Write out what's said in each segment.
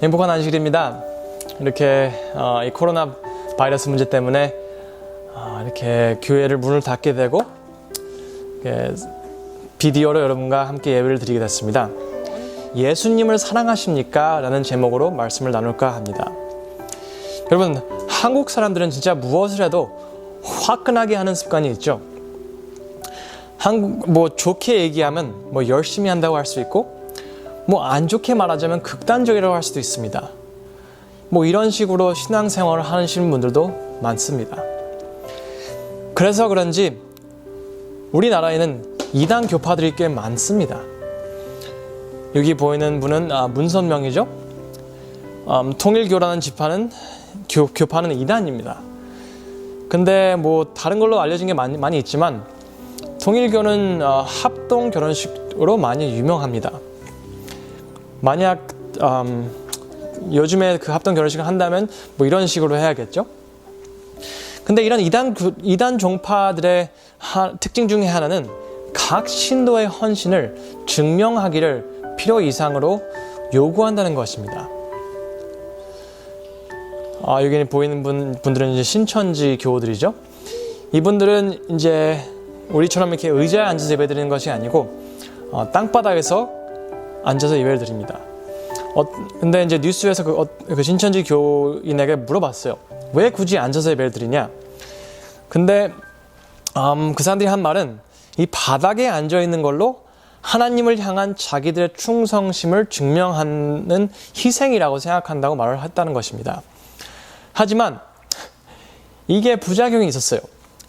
행복한 안식일입니다. 이렇게 이 코로나 바이러스 문제 때문에 이렇게 교회를 문을 닫게 되고 비디오로 여러분과 함께 예배를 드리게 됐습니다. 예수님을 사랑하십니까? 라는 제목으로 말씀을 나눌까 합니다. 여러분, 한국 사람들은 진짜 무엇을 해도 화끈하게 하는 습관이 있죠. 좋게 얘기하면 열심히 한다고 할 수 있고, 안 좋게 말하자면 극단적이라고 할 수도 있습니다. 이런 식으로 신앙생활을 하시는 분들도 많습니다. 그래서 그런지 우리나라에는 이단 교파들이 꽤 많습니다. 여기 보이는 분은 문선명이죠. 통일교라는 지파는 교파는 이단입니다. 근데 다른 걸로 알려진 게 많이 있지만 통일교는 합동 결혼식으로 많이 유명합니다. 만약 요즘에 그 합동 결혼식을 한다면 이런 식으로 해야겠죠. 근데 이런 이단 종파들의 특징 중에 하나는 각 신도의 헌신을 증명하기를 필요 이상으로 요구한다는 것입니다. 여기 보이는 분들은 이제 신천지 교우들이죠. 이분들은 이제 우리처럼 이렇게 의자에 앉아서 예배드리는 것이 아니고 땅바닥에서 앉아서 예배를 드립니다. 근데 이제 뉴스에서 그 신천지 교인에게 물어봤어요. 왜 굳이 앉아서 예배를 드리냐? 근데 그 사람들이 한 말은 이 바닥에 앉아 있는 걸로 하나님을 향한 자기들의 충성심을 증명하는 희생이라고 생각한다고 말을 했다는 것입니다. 하지만 이게 부작용이 있었어요.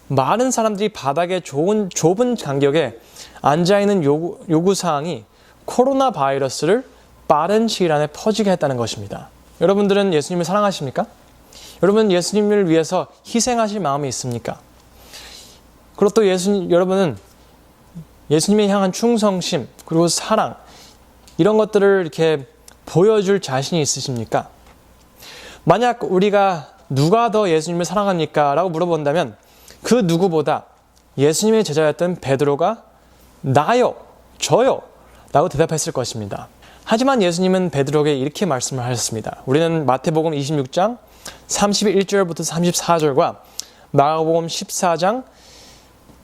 많은 사람들이 바닥에 좁은 간격에 앉아있는 요구사항이 코로나 바이러스를 빠른 시일 안에 퍼지게 했다는 것입니다. 여러분들은 예수님을 사랑하십니까? 여러분 예수님을 위해서 희생하실 마음이 있습니까? 그리고 또 여러분은 예수님에 향한 충성심 그리고 사랑 이런 것들을 이렇게 보여줄 자신이 있으십니까? 만약 우리가 누가 더 예수님을 사랑합니까? 라고 물어본다면 그 누구보다 예수님의 제자였던 베드로가 나요, 저요 라고 대답했을 것입니다. 하지만 예수님은 베드로에게 이렇게 말씀을 하셨습니다. 우리는 마태복음 26장 31절부터 34절과 마가복음 14장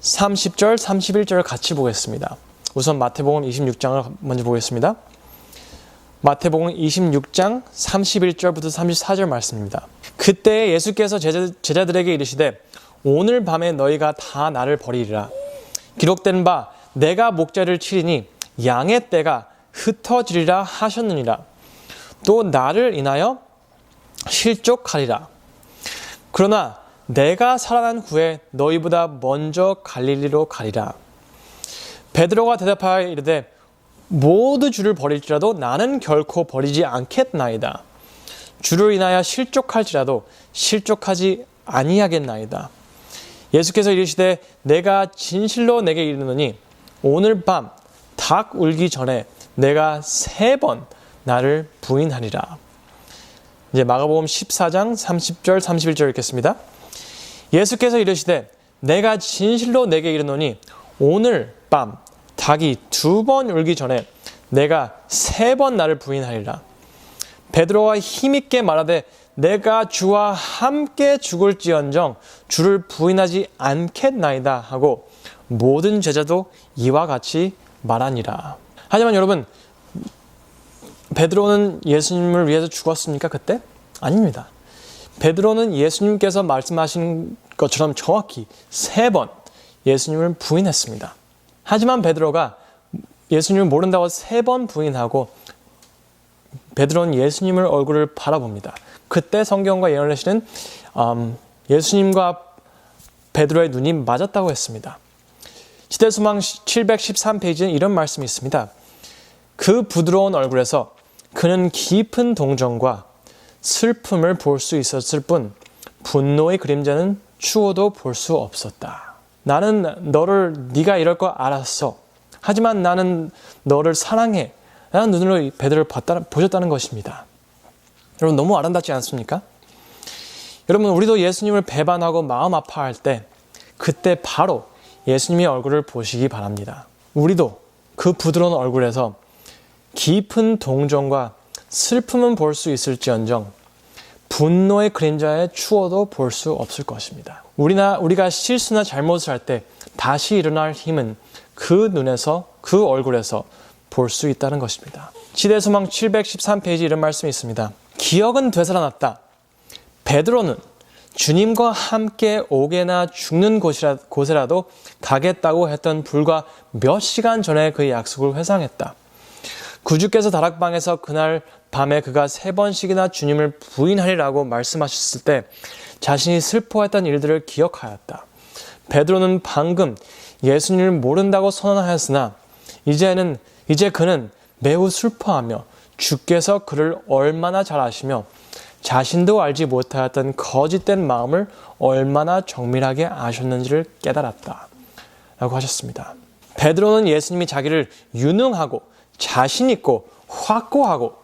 30절, 31절을 같이 보겠습니다. 우선 마태복음 26장을 먼저 보겠습니다. 마태복음 26장 31절부터 34절 말씀입니다. 그때 예수께서 제자들에게 이르시되 오늘 밤에 너희가 다 나를 버리리라. 기록된 바 내가 목자를 치리니 양의 떼가 흩어지리라 하셨느니라. 또 나를 인하여 실족하리라. 그러나 내가 살아난 후에 너희보다 먼저 갈릴리로 가리라. 베드로가 대답하여 이르되 모두 주를 버릴지라도 나는 결코 버리지 않겠나이다. 주를 인하여 실족할지라도 실족하지 아니하겠나이다. 예수께서 이르시되 내가 진실로 내게 이르노니 오늘 밤 닭 울기 전에 내가 3번 나를 부인하리라. 이제 마가복음 14장 30절 31절 읽겠습니다. 예수께서 이르시되 내가 진실로 내게 이르노니 오늘 밤 닭이 2번 울기 전에 내가 3번 나를 부인하리라. 베드로가 힘있게 말하되 내가 주와 함께 죽을지언정 주를 부인하지 않겠나이다 하고 모든 제자도 이와 같이 말하니라. 하지만 여러분, 베드로는 예수님을 위해서 죽었습니까 그때? 아닙니다. 베드로는 예수님께서 말씀하신 것처럼 정확히 3번 예수님을 부인했습니다. 하지만 베드로가 예수님을 모른다고 3번 부인하고 베드로는 예수님을 얼굴을 바라봅니다. 그때 성경과 예언을 하시는 예수님과 베드로의 눈이 맞았다고 했습니다. 시대소망 713페이지는 이런 말씀이 있습니다. 그 부드러운 얼굴에서 그는 깊은 동정과 슬픔을 볼 수 있었을 뿐 분노의 그림자는 추워도 볼 수 없었다. 나는 너를 네가 이럴 거 알았어. 하지만 나는 너를 사랑해. 라는 눈으로 베드로를 보셨다는 것입니다. 여러분 너무 아름답지 않습니까? 여러분 우리도 예수님을 배반하고 마음 아파할 때 그때 바로 예수님의 얼굴을 보시기 바랍니다. 우리도 그 부드러운 얼굴에서 깊은 동정과 슬픔은 볼 수 있을지언정 분노의 그림자의 추워도 볼 수 없을 것입니다. 우리가 실수나 잘못을 할 때 다시 일어날 힘은 그 눈에서, 그 얼굴에서 볼 수 있다는 것입니다. 시대소망 713페이지 이런 말씀이 있습니다. 기억은 되살아났다. 베드로는 주님과 함께 옥에나 죽는 곳이라도 가겠다고 했던 불과 몇 시간 전에 그의 약속을 회상했다. 구주께서 다락방에서 그날 밤에 그가 3번씩이나 주님을 부인하리라고 말씀하셨을 때 자신이 슬퍼했던 일들을 기억하였다. 베드로는 방금 예수님을 모른다고 선언하였으나 이제 그는 매우 슬퍼하며 주께서 그를 얼마나 잘 아시며 자신도 알지 못하였던 거짓된 마음을 얼마나 정밀하게 아셨는지를 깨달았다. 라고 하셨습니다. 베드로는 예수님이 자기를 유능하고 자신있고 확고하고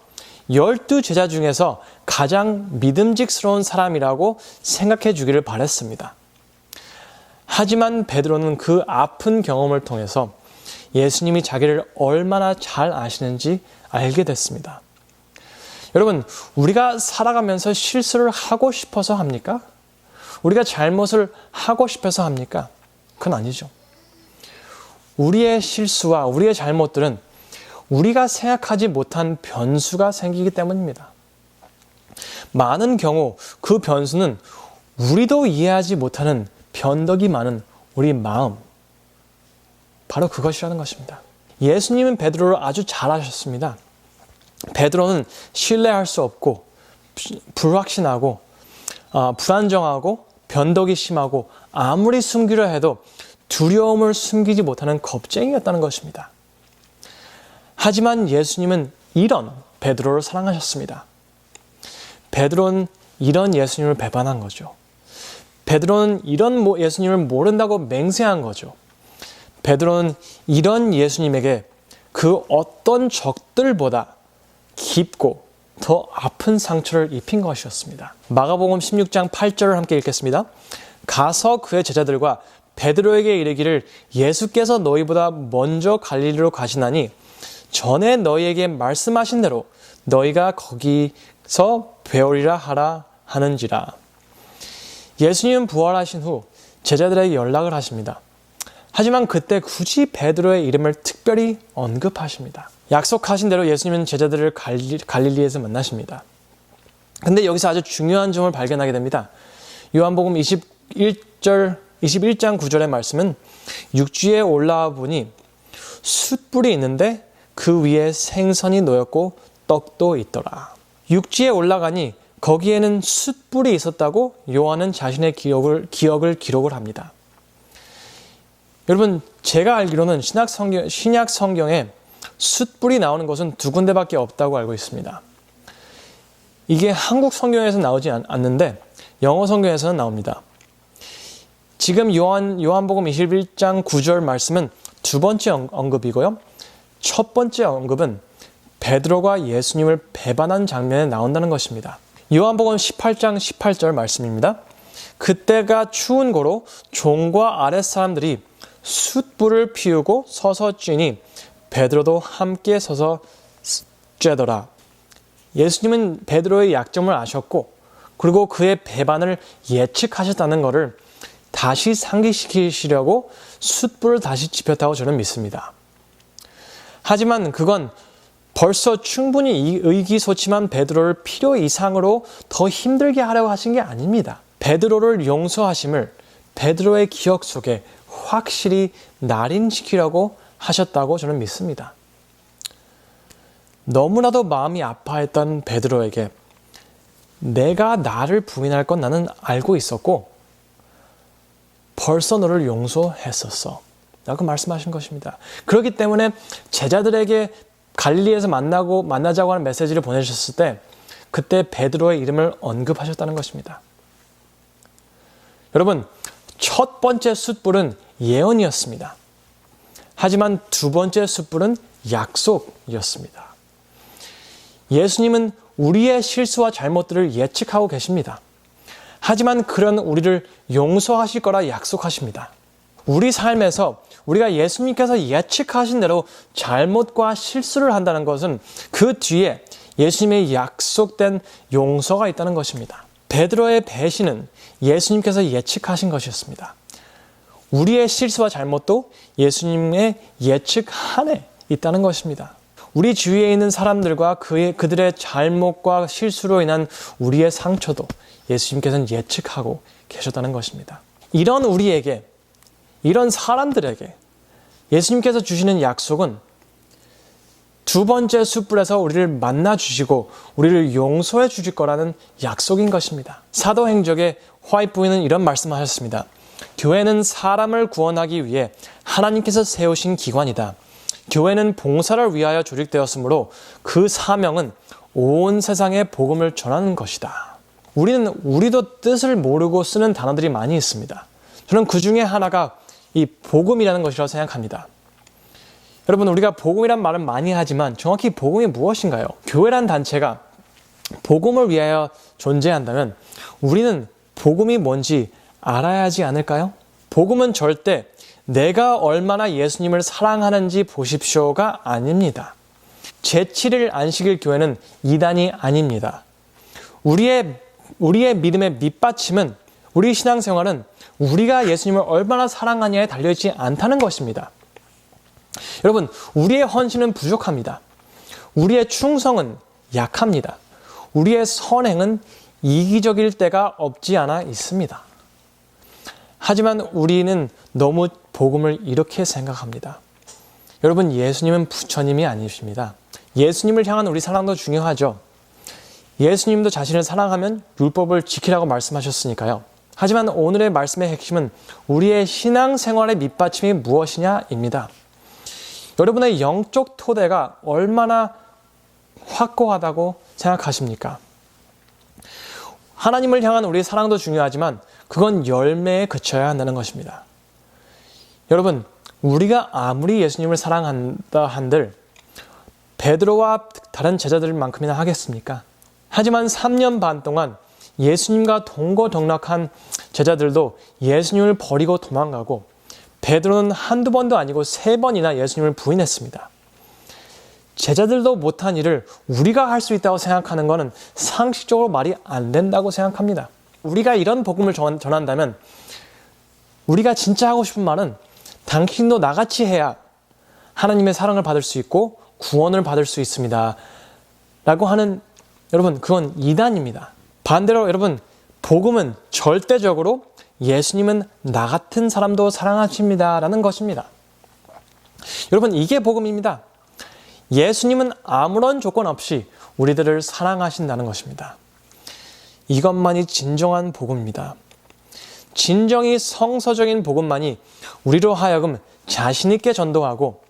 12제자 중에서 가장 믿음직스러운 사람이라고 생각해 주기를 바랬습니다. 하지만 베드로는 그 아픈 경험을 통해서 예수님이 자기를 얼마나 잘 아시는지 알게 됐습니다. 여러분, 우리가 살아가면서 실수를 하고 싶어서 합니까? 우리가 잘못을 하고 싶어서 합니까? 그건 아니죠. 우리의 실수와 우리의 잘못들은 우리가 생각하지 못한 변수가 생기기 때문입니다. 많은 경우 그 변수는 우리도 이해하지 못하는 변덕이 많은 우리 마음, 바로 그것이라는 것입니다. 예수님은 베드로를 아주 잘 아셨습니다. 베드로는 신뢰할 수 없고 불확신하고 불안정하고 변덕이 심하고 아무리 숨기려 해도 두려움을 숨기지 못하는 겁쟁이였다는 것입니다. 하지만 예수님은 이런 베드로를 사랑하셨습니다. 베드로는 이런 예수님을 배반한 거죠. 베드로는 이런 예수님을 모른다고 맹세한 거죠. 베드로는 이런 예수님에게 그 어떤 적들보다 깊고 더 아픈 상처를 입힌 것이었습니다. 마가복음 16장 8절을 함께 읽겠습니다. 가서 그의 제자들과 베드로에게 이르기를 예수께서 너희보다 먼저 갈릴리로 가시나니 전에 너희에게 말씀하신 대로 너희가 거기서 배우리라 하라 하는지라. 예수님은 부활하신 후 제자들에게 연락을 하십니다. 하지만 그때 굳이 베드로의 이름을 특별히 언급하십니다. 약속하신 대로 예수님은 제자들을 갈릴리에서 만나십니다. 근데 여기서 아주 중요한 점을 발견하게 됩니다. 요한복음 21장 9절의 말씀은 육지에 올라와 보니 숯불이 있는데 그 위에 생선이 놓였고 떡도 있더라. 육지에 올라가니 거기에는 숯불이 있었다고 요한은 자신의 기억을 기록을 합니다. 여러분, 제가 알기로는 신약 성경에 숯불이 나오는 것은 2군데밖에 없다고 알고 있습니다. 이게 한국 성경에서 나오지 않는데 영어 성경에서는 나옵니다. 지금 요한복음 21장 9절 말씀은 2번째 언급이고요. 첫 번째 언급은 베드로가 예수님을 배반한 장면에 나온다는 것입니다. 요한복음 18장 18절 말씀입니다. 그때가 추운 고로 종과 아랫사람들이 숯불을 피우고 서서 쬐니 베드로도 함께 서서 쬐더라. 예수님은 베드로의 약점을 아셨고 그리고 그의 배반을 예측하셨다는 것을 다시 상기시키시려고 숯불을 다시 지폈다고 저는 믿습니다. 하지만 그건 벌써 충분히 의기소침한 베드로를 필요 이상으로 더 힘들게 하려고 하신 게 아닙니다. 베드로를 용서하심을 베드로의 기억 속에 확실히 날인시키려고 하셨다고 저는 믿습니다. 너무나도 마음이 아파했던 베드로에게 내가 나를 부인할 건 나는 알고 있었고 벌써 너를 용서했었어 라고 말씀하신 것입니다. 그렇기 때문에 제자들에게 갈릴리에서 만나자고 하는 메시지를 보내주셨을 때 그때 베드로의 이름을 언급하셨다는 것입니다. 여러분, 첫 번째 숯불은 예언이었습니다. 하지만 두 번째 숯불은 약속이었습니다. 예수님은 우리의 실수와 잘못들을 예측하고 계십니다. 하지만 그런 우리를 용서하실 거라 약속하십니다. 우리 삶에서 우리가 예수님께서 예측하신 대로 잘못과 실수를 한다는 것은 그 뒤에 예수님의 약속된 용서가 있다는 것입니다. 베드로의 배신은 예수님께서 예측하신 것이었습니다. 우리의 실수와 잘못도 예수님의 예측 안에 있다는 것입니다. 우리 주위에 있는 사람들과 그들의 잘못과 실수로 인한 우리의 상처도 예수님께서는 예측하고 계셨다는 것입니다. 이런 우리에게, 이런 사람들에게 예수님께서 주시는 약속은 두 번째 숯불에서 우리를 만나 주시고 우리를 용서해 주실 거라는 약속인 것입니다. 사도행적의 화이트 부인은 이런 말씀을 하셨습니다. 교회는 사람을 구원하기 위해 하나님께서 세우신 기관이다. 교회는 봉사를 위하여 조직되었으므로 그 사명은 온 세상에 복음을 전하는 것이다. 우리도 뜻을 모르고 쓰는 단어들이 많이 있습니다. 저는 그 중에 하나가 이 복음이라는 것이라고 생각합니다. 여러분, 우리가 복음이란 말은 많이 하지만 정확히 복음이 무엇인가요? 교회란 단체가 복음을 위하여 존재한다면 우리는 복음이 뭔지 알아야 하지 않을까요? 복음은 절대 내가 얼마나 예수님을 사랑하는지 보십시오가 아닙니다. 제7일 안식일 교회는 이단이 아닙니다. 우리의 믿음의 밑받침은, 우리 신앙생활은 우리가 예수님을 얼마나 사랑하냐에 달려있지 않다는 것입니다. 여러분, 우리의 헌신은 부족합니다. 우리의 충성은 약합니다. 우리의 선행은 이기적일 때가 없지 않아 있습니다. 하지만 우리는 너무 복음을 이렇게 생각합니다. 여러분, 예수님은 부처님이 아니십니다. 예수님을 향한 우리 사랑도 중요하죠. 예수님도 자신을 사랑하면 율법을 지키라고 말씀하셨으니까요. 하지만 오늘의 말씀의 핵심은 우리의 신앙생활의 밑받침이 무엇이냐입니다. 여러분의 영적 토대가 얼마나 확고하다고 생각하십니까? 하나님을 향한 우리의 사랑도 중요하지만 그건 열매에 그쳐야 한다는 것입니다. 여러분, 우리가 아무리 예수님을 사랑한다 한들 베드로와 다른 제자들만큼이나 하겠습니까? 하지만 3년 반 동안 예수님과 동거동락한 제자들도 예수님을 버리고 도망가고 베드로는 한두 번도 아니고 3번이나 예수님을 부인했습니다. 제자들도 못한 일을 우리가 할 수 있다고 생각하는 것은 상식적으로 말이 안 된다고 생각합니다. 우리가 이런 복음을 전한다면 우리가 진짜 하고 싶은 말은 당신도 나같이 해야 하나님의 사랑을 받을 수 있고 구원을 받을 수 있습니다. 라고 하는, 여러분, 그건 이단입니다. 반대로 여러분, 복음은 절대적으로 예수님은 나 같은 사람도 사랑하십니다. 라는 것입니다. 여러분, 이게 복음입니다. 예수님은 아무런 조건 없이 우리들을 사랑하신다는 것입니다. 이것만이 진정한 복음입니다. 진정이 성서적인 복음만이 우리로 하여금 자신 있게 전도하고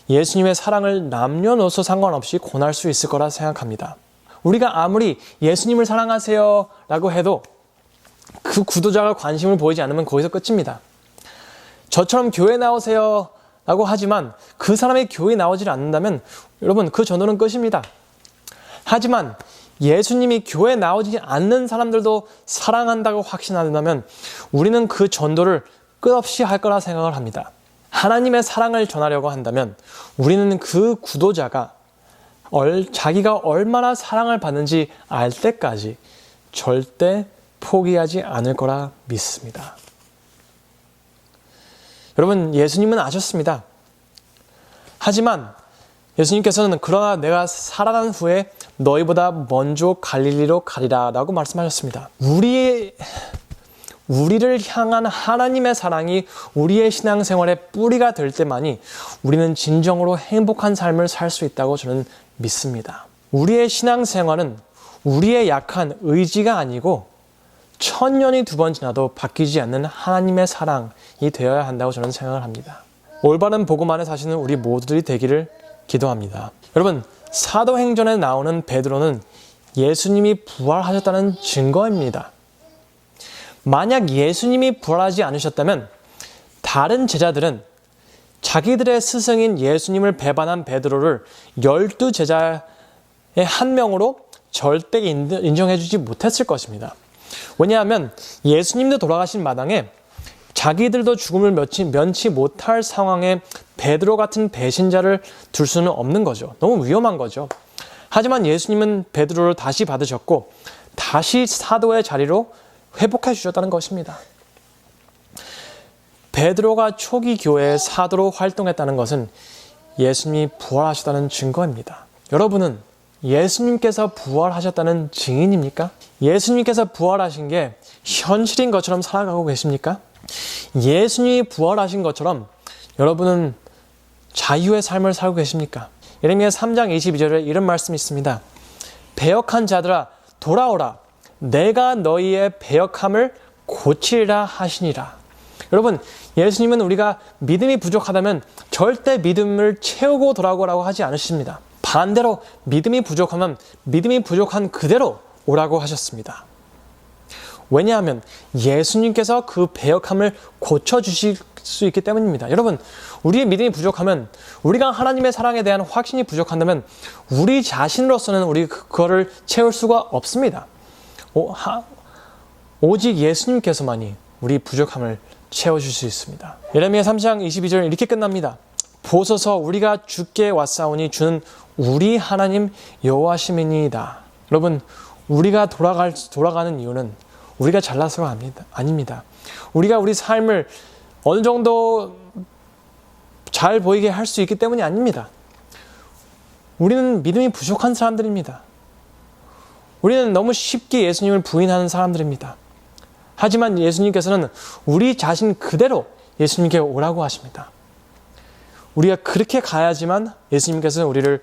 예수님의 사랑을 남녀노소 상관없이 권할 수 있을 거라 생각합니다. 우리가 아무리 예수님을 사랑하세요 라고 해도 그 구도자가 관심을 보이지 않으면 거기서 끝입니다. 저처럼 교회 나오세요 라고 하지만 그 사람이 교회에 나오지 않는다면 여러분, 그 전도는 끝입니다. 하지만 예수님이 교회에 나오지 않는 사람들도 사랑한다고 확신한다면 우리는 그 전도를 끝없이 할 거라 생각을 합니다. 하나님의 사랑을 전하려고 한다면 우리는 그 구도자가 자기가 얼마나 사랑을 받는지 알 때까지 절대 포기하지 않을 거라 믿습니다. 여러분, 예수님은 아셨습니다. 하지만 예수님께서는 그러나 내가 살아난 후에 너희보다 먼저 갈릴리로 가리라 라고 말씀하셨습니다. 우리를 향한 하나님의 사랑이 우리의 신앙생활의 뿌리가 될 때만이 우리는 진정으로 행복한 삶을 살 수 있다고 저는 믿습니다. 우리의 신앙생활은 우리의 약한 의지가 아니고 1000년이 2번 지나도 바뀌지 않는 하나님의 사랑이 되어야 한다고 저는 생각을 합니다. 올바른 복음 안에 사시는 우리 모두들이 되기를 기도합니다. 여러분, 사도행전에 나오는 베드로는 예수님이 부활하셨다는 증거입니다. 만약 예수님이 부활하지 않으셨다면 다른 제자들은 자기들의 스승인 예수님을 배반한 베드로를 12제자의 한 명으로 절대 인정해주지 못했을 것입니다. 왜냐하면 예수님도 돌아가신 마당에 자기들도 죽음을 면치 못할 상황에 베드로 같은 배신자를 둘 수는 없는 거죠. 너무 위험한 거죠. 하지만 예수님은 베드로를 다시 받으셨고 다시 사도의 자리로 회복해 주셨다는 것입니다. 베드로가 초기 교회의 사도로 활동했다는 것은 예수님이 부활하셨다는 증거입니다. 여러분은 예수님께서 부활하셨다는 증인입니까? 예수님께서 부활하신 게 현실인 것처럼 살아가고 계십니까? 예수님이 부활하신 것처럼 여러분은 자유의 삶을 살고 계십니까? 예레미야 3장 22절에 이런 말씀이 있습니다. 배역한 자들아 돌아오라. 내가 너희의 배역함을 고치리라 하시니라. 여러분, 예수님은 우리가 믿음이 부족하다면 절대 믿음을 채우고 돌아오라고 하지 않으십니다. 반대로 믿음이 부족하면 믿음이 부족한 그대로 오라고 하셨습니다. 왜냐하면 예수님께서 그 배역함을 고쳐주실 수 있기 때문입니다. 여러분, 우리의 믿음이 부족하면, 우리가 하나님의 사랑에 대한 확신이 부족한다면 우리 자신으로서는 우리 그거를 채울 수가 없습니다. 오직 예수님께서만이 우리 부족함을 채워줄 수 있습니다. 예레미야 3장 22절 이렇게 끝납니다. 보소서 우리가 주께 왔사오니 주는 우리 하나님 여호와시니이다. 여러분, 우리가 돌아가는 이유는 우리가 잘나서가 아닙니다. 우리가 우리 삶을 어느 정도 잘 보이게 할 수 있기 때문이 아닙니다. 우리는 믿음이 부족한 사람들입니다. 우리는 너무 쉽게 예수님을 부인하는 사람들입니다. 하지만 예수님께서는 우리 자신 그대로 예수님께 오라고 하십니다. 우리가 그렇게 가야지만 예수님께서는 우리를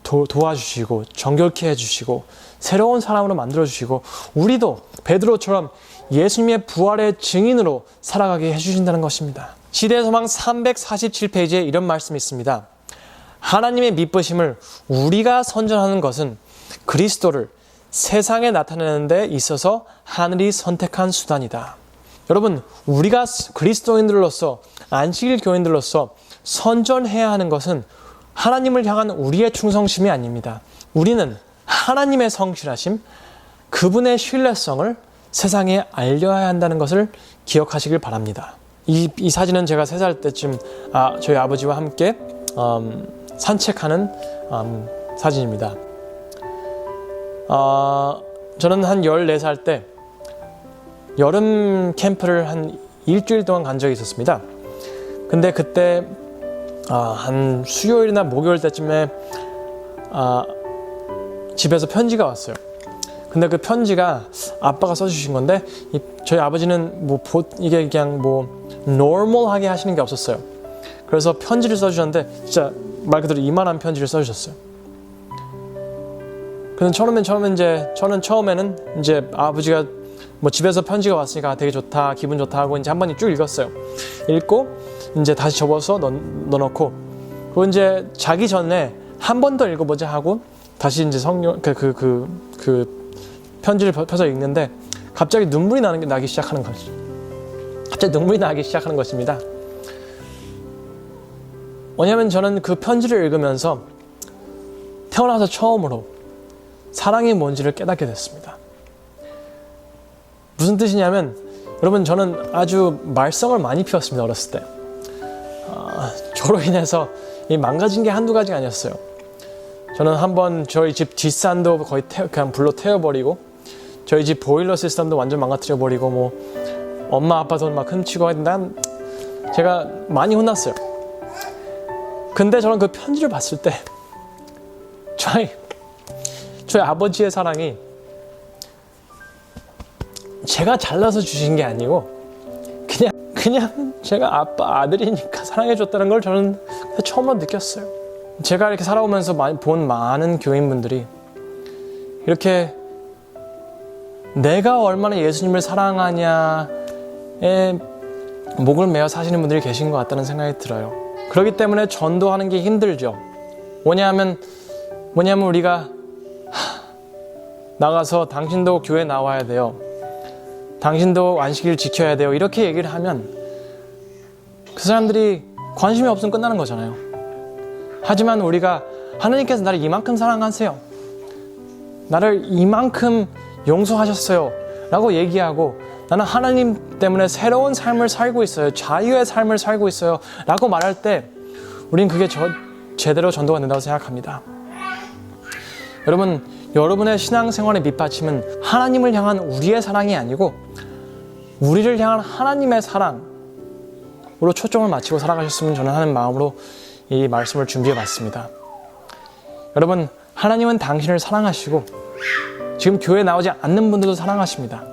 도와주시고 정결케 해주시고 새로운 사람으로 만들어주시고 우리도 베드로처럼 예수님의 부활의 증인으로 살아가게 해주신다는 것입니다. 시대의 소망 347페이지에 이런 말씀이 있습니다. 하나님의 미쁘심을 우리가 선전하는 것은 그리스도를 세상에 나타내는 데 있어서 하늘이 선택한 수단이다. 여러분, 우리가 그리스도인들로서 안식일 교인들로서 선전해야 하는 것은 하나님을 향한 우리의 충성심이 아닙니다. 우리는 하나님의 성실하심, 그분의 신뢰성을 세상에 알려야 한다는 것을 기억하시길 바랍니다. 이 사진은 제가 3살 때쯤 저희 아버지와 함께 산책하는 사진입니다. 저는 한 14살 때 여름 캠프를 한 일주일 동안 간 적이 있었습니다. 근데 그때 한 수요일이나 목요일 때쯤에 집에서 편지가 왔어요. 근데 그 편지가 아빠가 써주신 건데 저희 아버지는 이게 그냥 노멀하게 하시는 게 없었어요. 그래서 편지를 써주셨는데 진짜 말 그대로 이만한 편지를 써주셨어요. 그래서 저는 처음에는 이제 아버지가 집에서 편지가 왔으니까 되게 좋다, 기분 좋다 하고 이제 한 번 쭉 읽었어요. 읽고 이제 다시 접어서 넣어놓고 그리고 이제 자기 전에 한 번 더 읽어보자 하고 다시 이제 성경 그 편지를 펴서 읽는데 갑자기 눈물이 나기 시작하는 거죠. 갑자기 눈물이 나기 시작하는 것입니다. 왜냐하면 저는 그 편지를 읽으면서 태어나서 처음으로 사랑이 뭔지를 깨닫게 됐습니다. 무슨 뜻이냐면 여러분, 저는 아주 말썽을 많이 피웠습니다. 어렸을 때. 저로 인해서 망가진 게 한두 가지가 아니었어요. 저는 한번 저희 집 뒷산도 거의 그냥 불로 태워버리고 저희 집 보일러 시스템도 완전 망가뜨려버리고 엄마 아빠 돈 막 훔치고 제가 많이 혼났어요. 근데 저는 그 편지를 봤을 때 저희 아버지의 사랑이 제가 잘나서 주신 게 아니고 그냥 제가 아들이니까 사랑해줬다는 걸 저는 처음으로 느꼈어요. 제가 이렇게 살아오면서 본 많은 교인분들이 이렇게 내가 얼마나 예수님을 사랑하냐에 목을 매어 사시는 분들이 계신 것 같다는 생각이 들어요. 그렇기 때문에 전도하는 게 힘들죠. 뭐냐면 우리가 나가서 당신도 교회 나와야 돼요. 당신도 안식일 지켜야 돼요. 이렇게 얘기를 하면 그 사람들이 관심이 없으면 끝나는 거잖아요. 하지만 우리가 하나님께서 나를 이만큼 사랑하세요. 나를 이만큼 용서하셨어요. 라고 얘기하고 나는 하나님 때문에 새로운 삶을 살고 있어요. 자유의 삶을 살고 있어요. 라고 말할 때 우린 그게 제대로 전도가 된다고 생각합니다. 여러분, 여러분의 신앙생활의 밑받침은 하나님을 향한 우리의 사랑이 아니고 우리를 향한 하나님의 사랑으로 초점을 맞추고 살아가셨으면 저는 하는 마음으로 이 말씀을 준비해 봤습니다. 여러분, 하나님은 당신을 사랑하시고 지금 교회에 나오지 않는 분들도 사랑하십니다.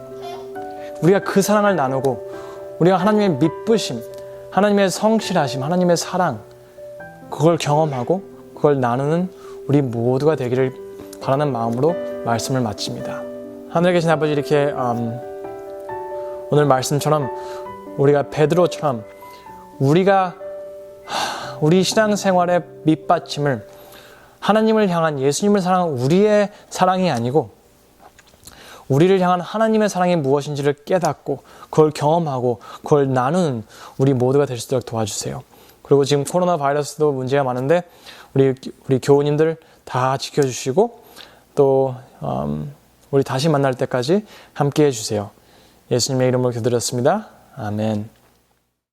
우리가 그 사랑을 나누고 우리가 하나님의 미쁘심, 하나님의 성실하심, 하나님의 사랑, 그걸 경험하고 그걸 나누는 우리 모두가 되기를 바라는 마음으로 말씀을 마칩니다. 하늘에 계신 아버지, 이렇게 오늘 말씀처럼 우리가 베드로처럼 우리가 우리 신앙생활의 밑받침을 하나님을 향한 예수님을 사랑한 우리의 사랑이 아니고 우리를 향한 하나님의 사랑이 무엇인지를 깨닫고 그걸 경험하고 그걸 나누는 우리 모두가 될 수 있도록 도와주세요. 그리고 지금 코로나 바이러스도 문제가 많은데 우리 교우님들 다 지켜주시고 또 우리 다시 만날 때까지 함께 해주세요. 예수님의 이름으로 기도드렸습니다. 아멘.